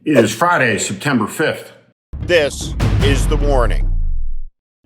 It is Friday, September 5th. This is the warning.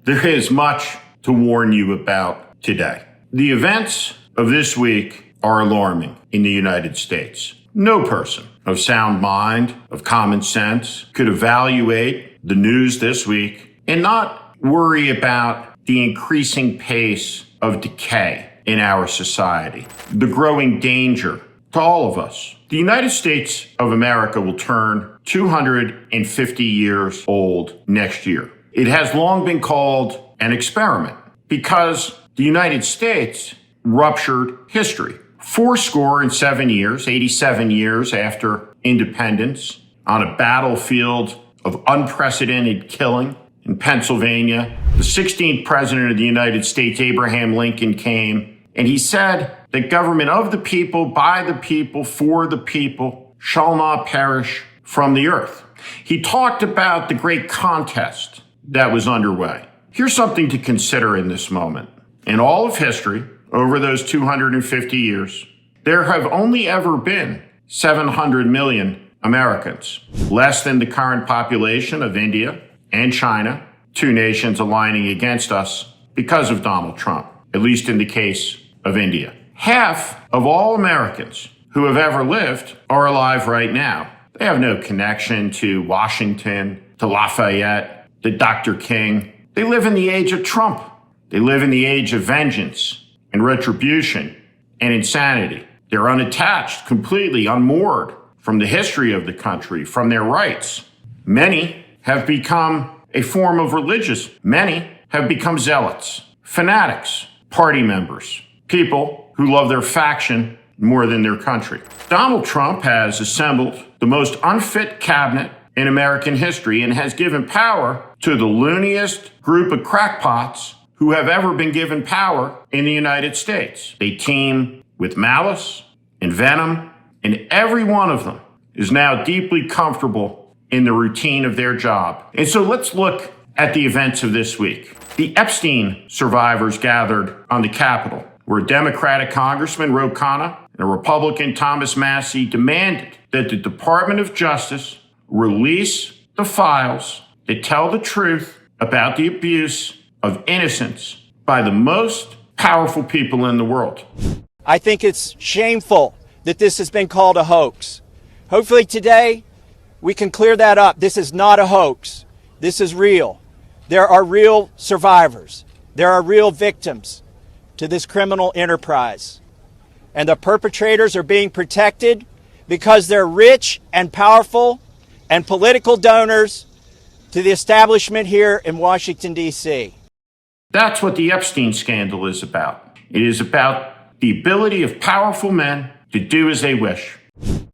There is much to warn you about today. The events of this week are alarming in the United States. No person of sound mind, of common sense, could evaluate the news this week and not worry about the increasing pace of decay in our society, the growing danger to all of us. The United States of America will turn 250 years old next year. It has long been called an experiment because the United States ruptured history. 87 years, 87 years after independence, on a battlefield of unprecedented killing in Pennsylvania, the 16th president of the United States, Abraham Lincoln, came, and he said, "The government of the people, by the people, for the people, shall not perish from the earth." He talked about the great contest that was underway. Here's something to consider in this moment. In all of history, over those 250 years, there have only ever been 700 million Americans, less than the current population of India and China, two nations aligning against us because of Donald Trump, at least in the case of India. Half of all Americans who have ever lived are alive right now. They have no connection to Washington, to Lafayette, to Dr. King. They live in the age of Trump. They live in the age of vengeance and retribution and insanity. They're unattached, completely unmoored from the history of the country, from their rights. Many have become a form of religious. Many have become zealots, fanatics, party members, people who love their faction more than their country. Donald Trump has assembled the most unfit cabinet in American history and has given power to the looniest group of crackpots who have ever been given power in the United States. They team with malice and venom, and every one of them is now deeply comfortable in the routine of their job. And so let's look at the events of this week. The Epstein survivors gathered on the Capitol, where a Democratic Congressman, Ro Khanna, and a Republican, Thomas Massie, demanded that the Department of Justice release the files that tell the truth about the abuse of innocence by the most powerful people in the world. I think it's shameful that this has been called a hoax. Hopefully today we can clear that up. This is not a hoax. This is real. There are real survivors. There are real victims to this criminal enterprise. And the perpetrators are being protected because they're rich and powerful and political donors to the establishment here in Washington, D.C. That's what the Epstein scandal is about. It is about the ability of powerful men to do as they wish.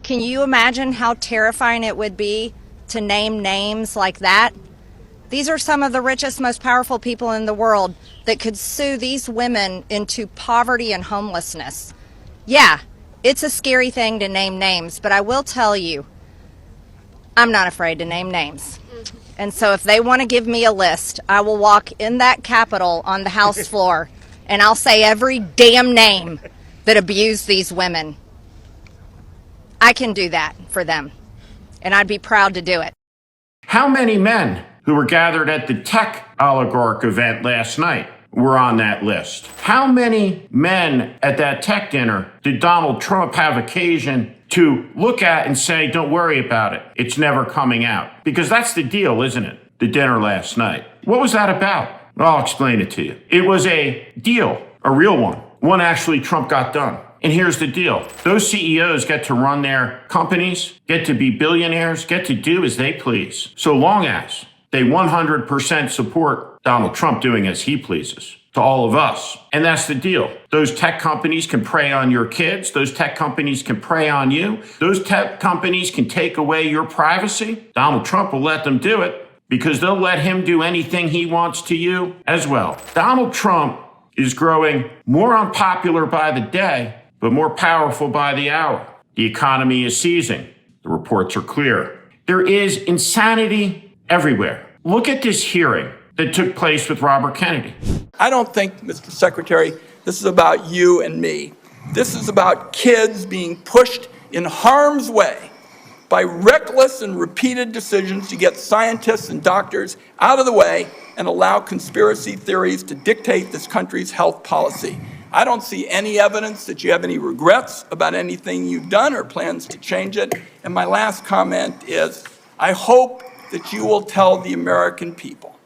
Can you imagine how terrifying it would be to name names like that? These are some of the richest, most powerful people in the world that could sue these women into poverty and homelessness. Yeah, it's a scary thing to name names, but I will tell you, I'm not afraid to name names. And so if they want to give me a list, I will walk in that Capitol on the House floor and I'll say every damn name that abused these women. I can do that for them, and I'd be proud to do it. How many men who were gathered at the tech oligarch event last night were on that list? How many men at that tech dinner did Donald Trump have occasion to look at and say, "Don't worry about it, it's never coming out"? Because that's the deal, isn't it? The dinner last night. What was that about? Well, I'll explain it to you. It was a deal, a real one actually Trump got done. And here's the deal. Those CEOs get to run their companies, get to be billionaires, get to do as they please, so long as they 100% support Donald Trump doing as he pleases to all of us. And that's the deal. Those tech companies can prey on your kids. Those tech companies can prey on you. Those tech companies can take away your privacy. Donald Trump will let them do it because they'll let him do anything he wants to you as well. Donald Trump is growing more unpopular by the day, but more powerful by the hour. The economy is seizing. The reports are clear. There is insanity everywhere. Look at this hearing that took place with Robert Kennedy. I don't think, Mr. Secretary, this is about you and me. This is about kids being pushed in harm's way by reckless and repeated decisions to get scientists and doctors out of the way and allow conspiracy theories to dictate this country's health policy. I don't see any evidence that you have any regrets about anything you've done or plans to change it. And my last comment is, I hope that you will tell the American people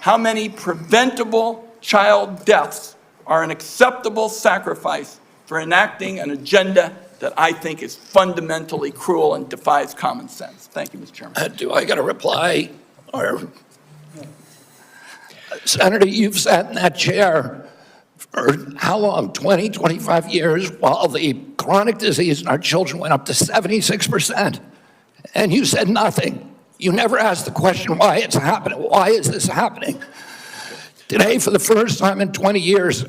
how many preventable child deaths are an acceptable sacrifice for enacting an agenda that I think is fundamentally cruel and defies common sense. Thank you, Mr. Chairman. Do I get a reply? Or, Senator, you've sat in that chair for how long? 20, 25 years, while the chronic disease in our children went up to 76%. And you said nothing. You never asked the question why it's happening. Why is this happening? Today, for the first time in 20 years,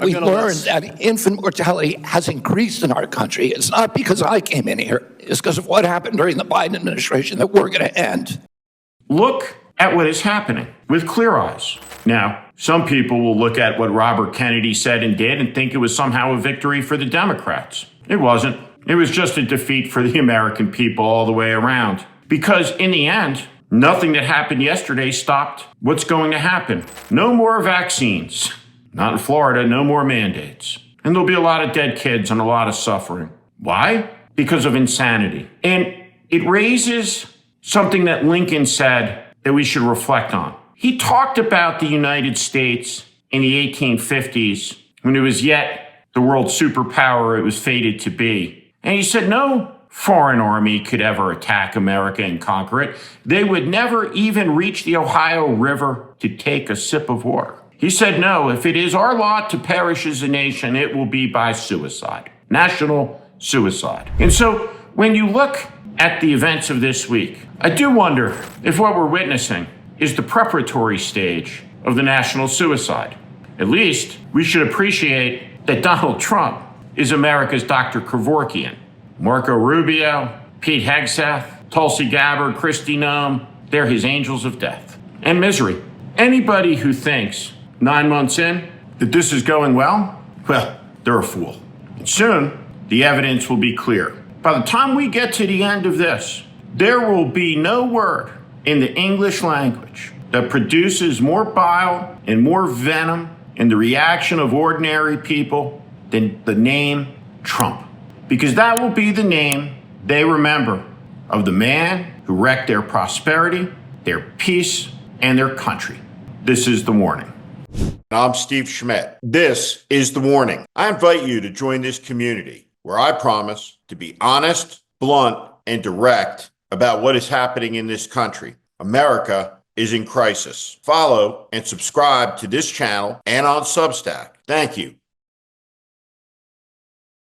we learned that infant mortality has increased in our country. It's not because I came in here. It's because of what happened during the Biden administration that we're going to end. Look at what is happening with clear eyes. Now, some people will look at what Robert Kennedy said and did and think it was somehow a victory for the Democrats. It wasn't. It was just a defeat for the American people all the way around. Because in the end, nothing that happened yesterday stopped what's going to happen. No more vaccines. Not in Florida, no more mandates. And there'll be a lot of dead kids and a lot of suffering. Why? Because of insanity. And it raises something that Lincoln said that we should reflect on. He talked about the United States in the 1850s when it was yet the world superpower it was fated to be. And he said no foreign army could ever attack America and conquer it. They would never even reach the Ohio River to take a sip of water. He said, no, if it is our lot to perish as a nation, it will be by suicide, national suicide. And so when you look at the events of this week, I do wonder if what we're witnessing is the preparatory stage of the national suicide. At least we should appreciate that Donald Trump is America's Dr. Kevorkian. Marco Rubio, Pete Hegseth, Tulsi Gabbard, Kristi Noem, they're his angels of death and misery. Anybody who thinks 9 months in that this is going well, they're a fool. And soon, the evidence will be clear. By the time we get to the end of this, there will be no word in the English language that produces more bile and more venom in the reaction of ordinary people than the name Trump. Because that will be the name they remember of the man who wrecked their prosperity, their peace, and their country. This is The Warning. I'm Steve Schmidt. This is The Warning. I invite you to join this community where I promise to be honest, blunt, and direct about what is happening in this country. America is in crisis. Follow and subscribe to this channel and on Substack. Thank you.